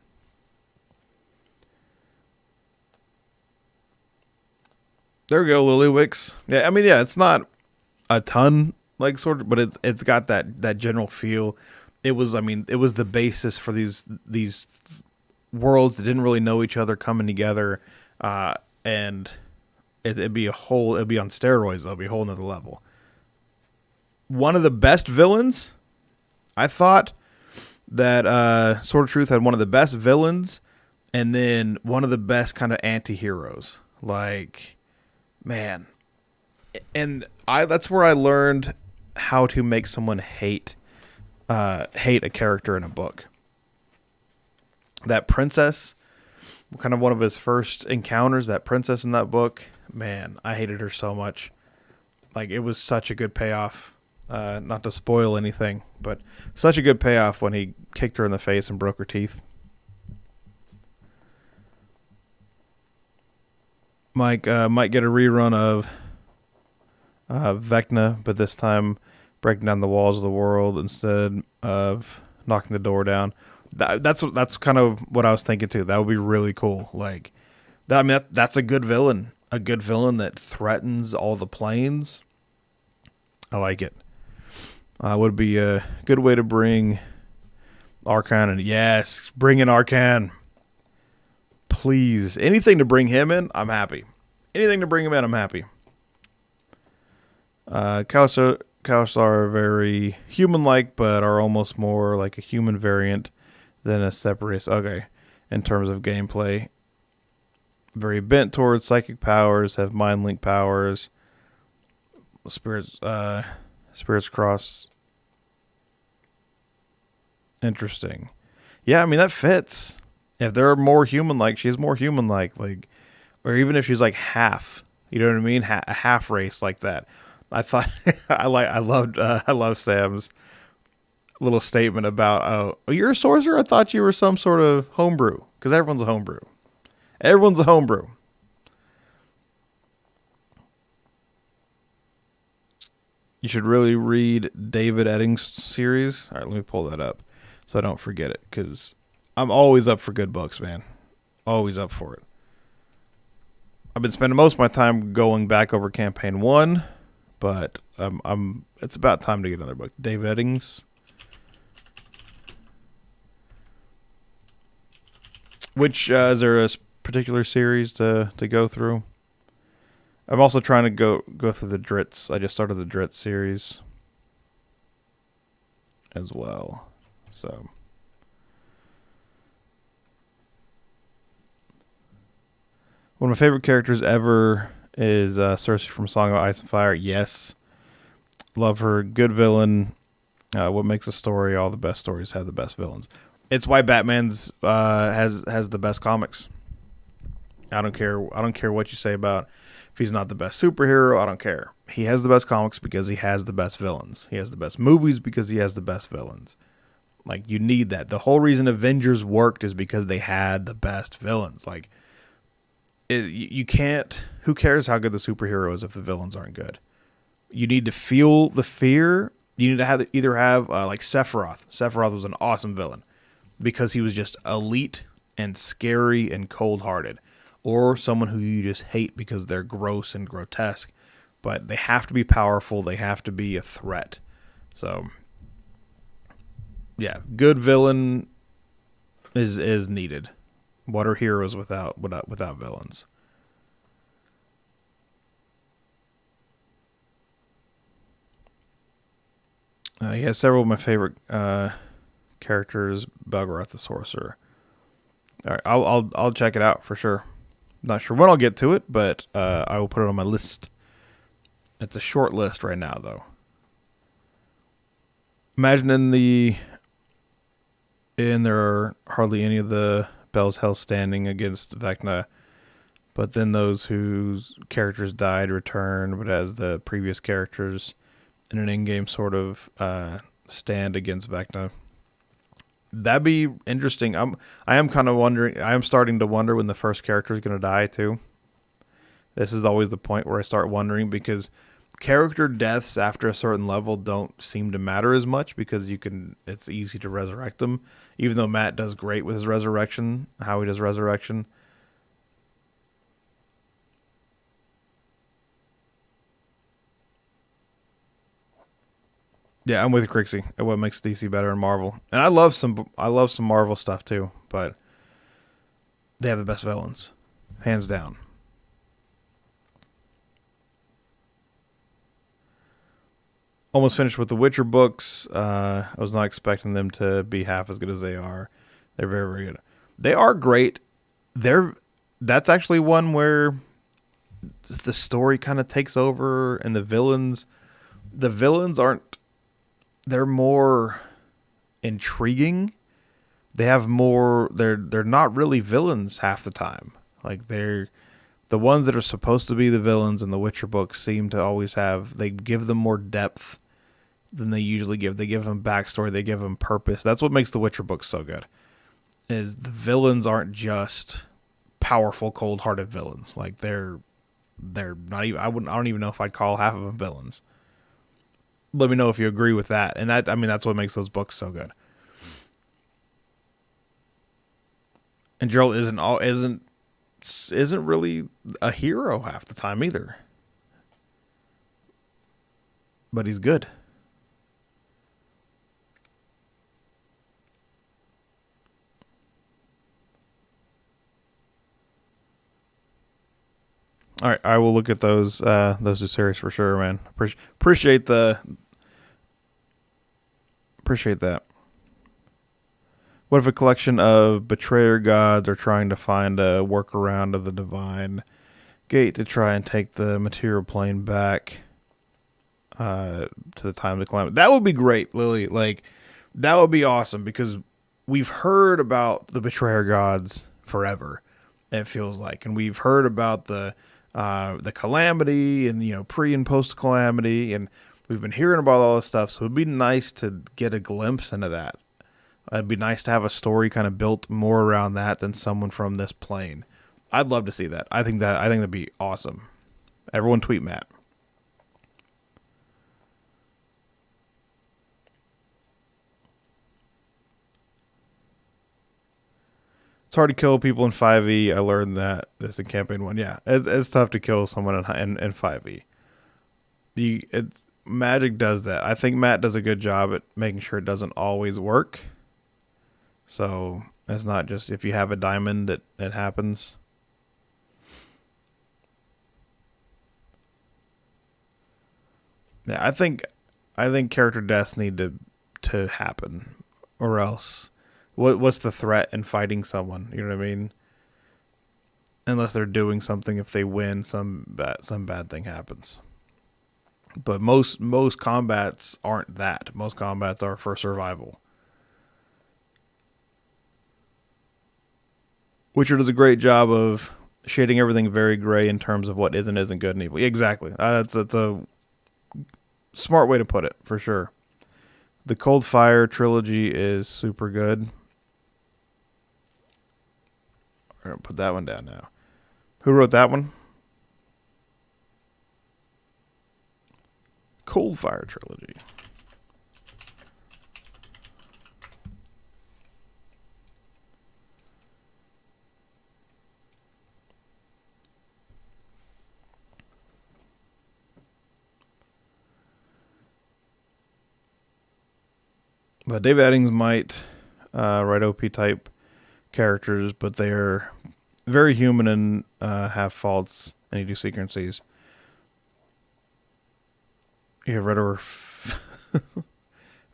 There we go, Lillywicks. Yeah, I mean, yeah, it's not a ton like sort of, but it's got that general feel. It was the basis for these worlds that didn't really know each other coming together, and it'd be on steroids. It'll be a whole nother level. One of the best villains, I thought that Sword of Truth had one of the best villains, and then one of the best kind of anti-heroes. Like, man, and that's where I learned how to make someone hate a character in a book. That princess, kind of one of his first encounters, that princess in that book, man, I hated her so much. Like, it was such a good payoff. Not to spoil anything, but such a good payoff when he kicked her in the face and broke her teeth. Mike might get a rerun of Vecna, but this time breaking down the walls of the world instead of knocking the door down. That's kind of what I was thinking too. That would be really cool. Like, that's a good villain. A good villain that threatens all the planes. I like it. Would be a good way to bring Arkan in. Yes, bring in Arkan. Please. Anything to bring him in, I'm happy. Anything to bring him in, I'm happy. Kalistar are very human-like, but are almost more like a human variant than a separatist. Okay, in terms of gameplay. Very bent towards psychic powers, have mind link powers. Spirits cross Interesting. Yeah, I mean that fits. If they're more human-like, she's more human-like, or even if she's like half. You know what I mean? A half race like that. I thought I love Sam's little statement about, oh, you're a sorcerer. I thought you were some sort of homebrew, because everyone's a homebrew. Everyone's a homebrew. You should really read David Eddings' series. All right, let me pull that up so I don't forget it, because I'm always up for good books, man. Always up for it. I've been spending most of my time going back over campaign 1, but it's about time to get another book. David Eddings. Which is there a particular series to go through? I'm also trying to go through the Dritz. I just started the Dritz series as well. So one of my favorite characters ever is Cersei from Song of Ice and Fire. Yes. Love her. Good villain. What makes a story? All the best stories have the best villains. It's why Batman's has the best comics. I don't care what you say about if he's not the best superhero. I don't care. He has the best comics because he has the best villains. He has the best movies because he has the best villains. Like, you need that. The whole reason Avengers worked is because they had the best villains. Like, you can't. Who cares how good the superhero is if the villains aren't good? You need to feel the fear. You need to either have like Sephiroth. Sephiroth was an awesome villain because he was just elite and scary and cold-hearted. Or someone who you just hate because they're gross and grotesque. But they have to be powerful. They have to be a threat. So, yeah, good villain is needed. What are heroes without villains? He has several of my favorite characters. Belgarath the Sorcerer. All right, I'll check it out for sure. Not sure when I'll get to it, but I will put it on my list. It's a short list right now, though. Imagine there are hardly any of the Bells Hell standing against Vecna, but then those whose characters died return, but as the previous characters in an in-game sort of stand against Vecna. That'd be interesting. I am kind of wondering. I am starting to wonder when the first character is going to die too. This is always the point where I start wondering, because character deaths after a certain level don't seem to matter as much because it's easy to resurrect them. Even though Matt does great with his resurrection, how he does resurrection. Yeah, I'm with Crixie at what makes DC better in Marvel. And I love some Marvel stuff too, but they have the best villains. Hands down. Almost finished with the Witcher books. I was not expecting them to be half as good as they are. They're very, very good. They are great. That's actually one where the story kind of takes over, and the villains aren't. They're more intriguing. They have more. They're not really villains half the time. Like, they're the ones that are supposed to be the villains in the Witcher books seem to always have. They give them more depth than they usually give. They give them backstory. They give them purpose. That's what makes the Witcher books so good. Is the villains aren't just powerful, cold-hearted villains. Like, they're not even. I don't even know if I'd call half of them villains. Let me know if you agree with that. And that's what makes those books so good. And Geralt isn't really a hero half the time either. But he's good. All right, I will look at those two series for sure, man. Appreciate that. What if a collection of betrayer gods are trying to find a workaround of the divine gate to try and take the material plane back to the time of the calamity? That would be great, Lily. Like, That would be awesome because we've heard about the betrayer gods forever. It feels like, and we've heard about the calamity and pre and post calamity, and we've been hearing about all this stuff. So it'd be nice to get a glimpse into that. It'd be nice to have a story kind of built more around that than someone from this plane. I'd love to see that. I think that'd be awesome. Everyone tweet Matt. It's hard to kill people in 5e. I learned that this in campaign 1. Yeah, it's tough to kill someone in 5e. Magic does that. I think Matt does a good job at making sure it doesn't always work. So it's not just if you have a diamond it happens. Yeah, I think character deaths need to happen, or else what's the threat in fighting someone? You know what I mean? Unless they're doing something, if they win, some bad thing happens. But most combats aren't that. Most combats are for survival. Witcher does a great job of shading everything very gray in terms of what is and isn't good and evil. Exactly. That's a smart way to put it, for sure. The Cold Fire trilogy is super good. I'm going to put that one down now. Who wrote that one? Cold Fire trilogy. But Dave Eddings might write OP type characters, but they're very human and have faults and idiosyncrasies. You have read over. All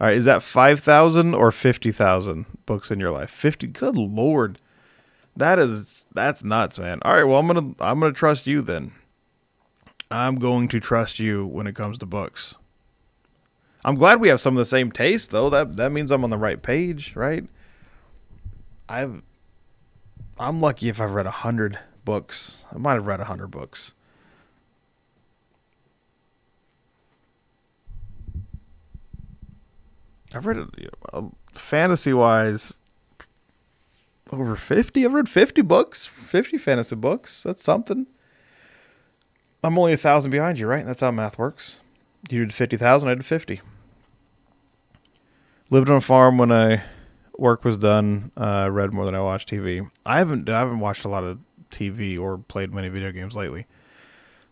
right, is that 5,000 or 50,000 books in your life? 50. Good Lord, that's nuts, man. All right, well I'm gonna trust you then. I'm going to trust you when it comes to books. I'm glad we have some of the same taste, though. That means I'm on the right page, right? I'm lucky if I've read 100 books. I might have read 100 books. I've read fantasy-wise over 50. I've read 50 books, 50 fantasy books. That's something. I'm only 1,000 behind you, right? That's how math works. You did 50,000. I did 50. Lived on a farm when work was done. Read more than I watched TV. I haven't watched a lot of TV or played many video games lately.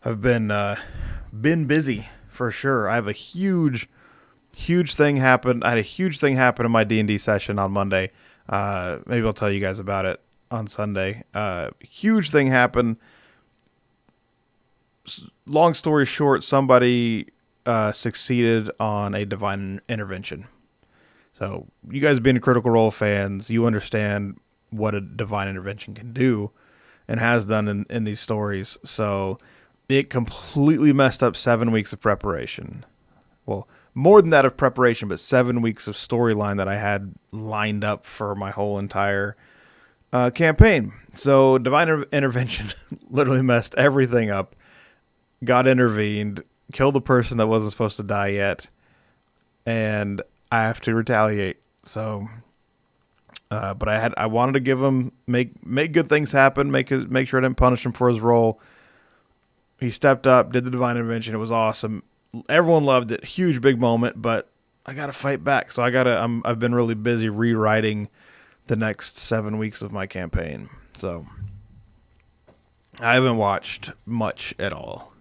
I've been busy for sure. I have a huge thing happen. I had a huge thing happen in my D&D session on Monday. Maybe I'll tell you guys about it on Sunday. Huge thing happened. Long story short, somebody succeeded on a divine intervention. So you guys being Critical Role fans, you understand what a divine intervention can do and has done in these stories. So it completely messed up 7 weeks of preparation. Well, more than that of preparation, but 7 weeks of storyline that I had lined up for my whole entire campaign. So divine intervention literally messed everything up. Got intervened, killed the person that wasn't supposed to die yet, and I have to retaliate. So, but I wanted to give him make good things happen, make sure I didn't punish him for his role. He stepped up, did the divine intervention. It was awesome. Everyone loved it. Huge big moment, but I got to fight back. So I've been really busy rewriting the next 7 weeks of my campaign. So I haven't watched much at all.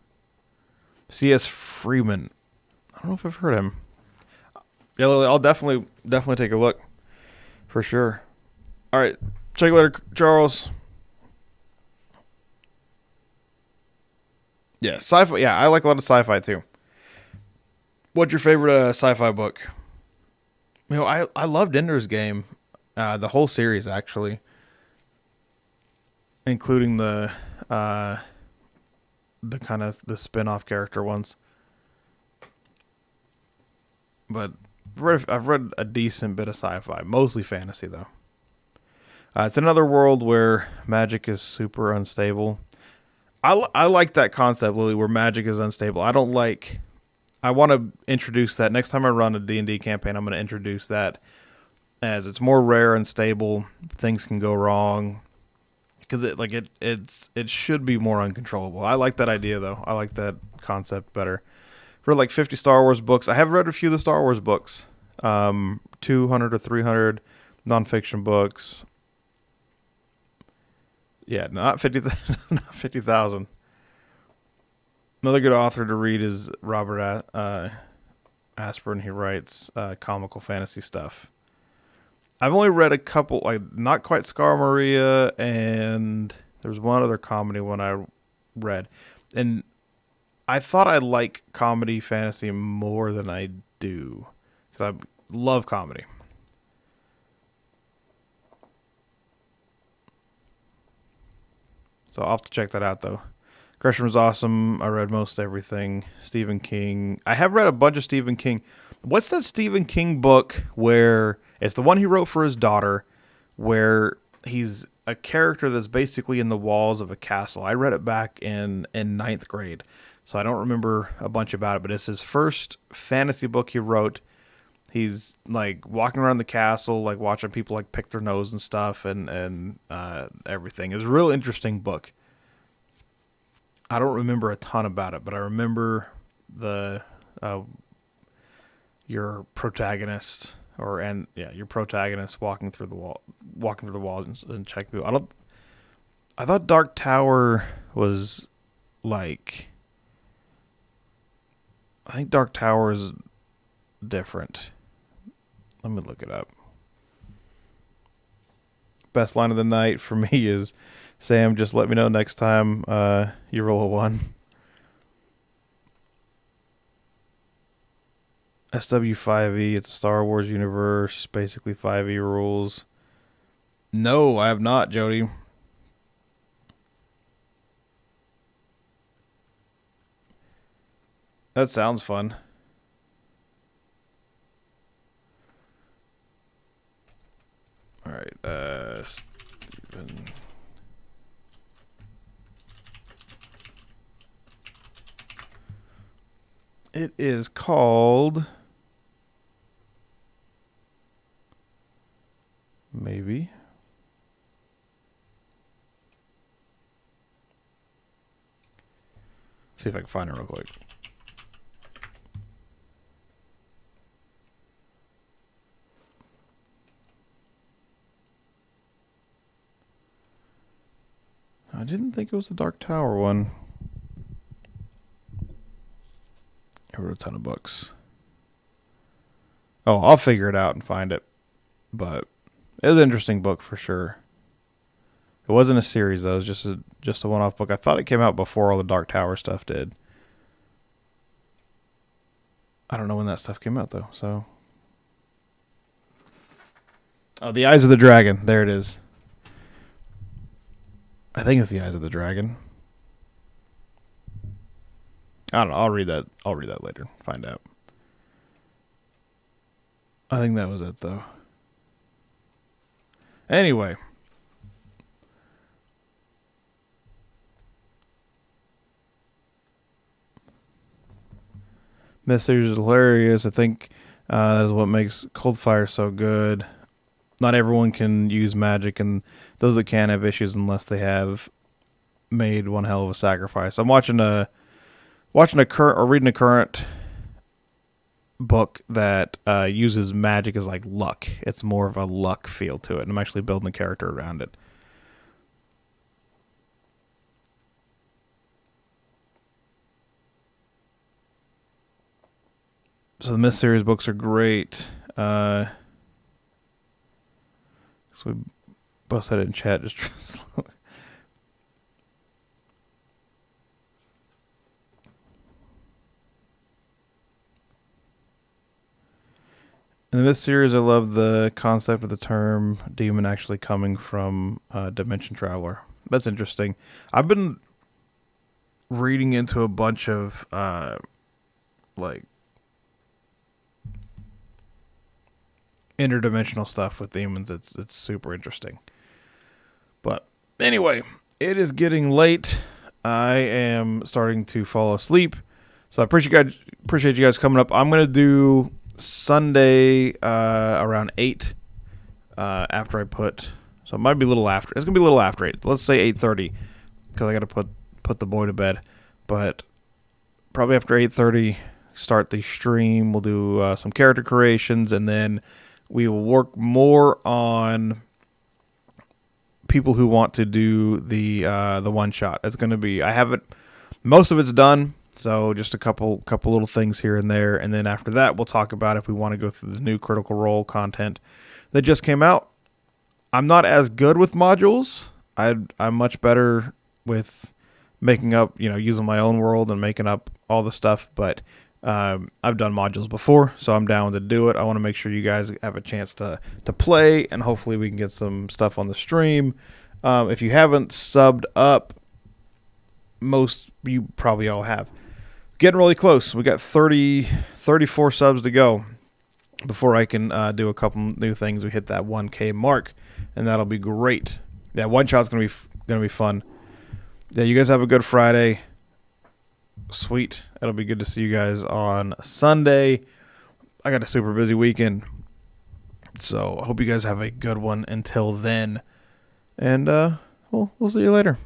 C.S. Freeman. I don't know if I've heard him. Yeah, I'll definitely take a look. For sure. All right. Check you later, Charles. Yeah, sci-fi. Yeah, I like a lot of sci-fi too. What's your favorite sci-fi book? I loved Ender's Game. The whole series, actually. Including the kind of the spin-off character ones. But I've read a decent bit of sci-fi, mostly fantasy though. It's another world where magic is super unstable. I like that concept, Lily, where magic is unstable. I don't like. I want to introduce that next time I run a D&D campaign. I'm going to introduce that as it's more rare and stable. Things can go wrong because it should be more uncontrollable. I like that idea though. I like that concept better. Read like 50 Star Wars books. I have read a few of the Star Wars books. 200 or 300 nonfiction books. Yeah, not 50, not 50,000. Another good author to read is Robert Asprin. He writes comical fantasy stuff. I've only read a couple, like not quite Scar Maria, and there's one other comedy one I read. And I thought I like comedy fantasy more than I do, because I love comedy. So I'll have to check that out, though. Gresham's awesome. I read most everything. Stephen King. I have read a bunch of Stephen King. What's that Stephen King book where it's the one he wrote for his daughter, where he's a character that's basically in the walls of a castle? I read it back in ninth grade, so I don't remember a bunch about it, but it's his first fantasy book he wrote. He's like walking around the castle, like watching people like pick their nose and stuff, and everything. It's a real interesting book. I don't remember a ton about it, but I remember the your protagonist your protagonist walking through the walls and checking people. I thought Dark Tower was like. I think Dark Tower is different. Let me look it up. Best line of the night for me is, Sam, just let me know next time you roll a 1. SW5E, it's a Star Wars universe, basically 5E rules. No, I have not, Jody. That sounds fun. All right, Steven. It is called maybe. See if I can find it real quick. I didn't think it was the Dark Tower one. I wrote a ton of books. Oh, I'll figure it out and find it. But it was an interesting book for sure. It wasn't a series though. It was just a one-off book. I thought it came out before all the Dark Tower stuff did. I don't know when that stuff came out though. So, oh, The Eyes of the Dragon. There it is. I think it's The Eyes of the Dragon. I don't know. I'll read that. I'll read that later. Find out. I think that was it though. Anyway. This series is hilarious. I think that is what makes Coldfire so good. Not everyone can use magic, and those that can have issues unless they have made one hell of a sacrifice. I'm watching a current or reading a current book that uses magic as like luck. It's more of a luck feel to it, and I'm actually building a character around it. So the Myth series books are great. So we both said it in chat. Just slow. In this series, I love the concept of the term demon actually coming from Dimension Traveler. That's interesting. I've been reading into a bunch of like interdimensional stuff with demons. It's super interesting. But anyway, it is getting late. I am starting to fall asleep. So I appreciate you guys coming up. I'm gonna do Sunday around 8 after I put. So it might be a little after. It's gonna be a little after 8. Let's say 8:30 because I gotta put the boy to bed. But probably after 8:30, start the stream. We'll do some character creations, and then we will work more on people who want to do the one shot. It's gonna be. I have it. Most of it's done. So just a couple little things here and there, and then after that, we'll talk about if we want to go through the new Critical Role content that just came out. I'm not as good with modules. I'm much better with making up, using my own world and making up all the stuff. But I've done modules before, so I'm down to do it. I want to make sure you guys have a chance to play, and hopefully we can get some stuff on the stream. If you haven't subbed up, most you probably all have. Getting really close. We got 34 subs to go before I can do a couple new things. We hit that 1K mark, and that'll be great. Yeah, one shot's gonna be fun. Yeah, you guys have a good Friday. Sweet. It'll be good to see you guys on Sunday. I got a super busy weekend, so I hope you guys have a good one until then. And we'll see you later.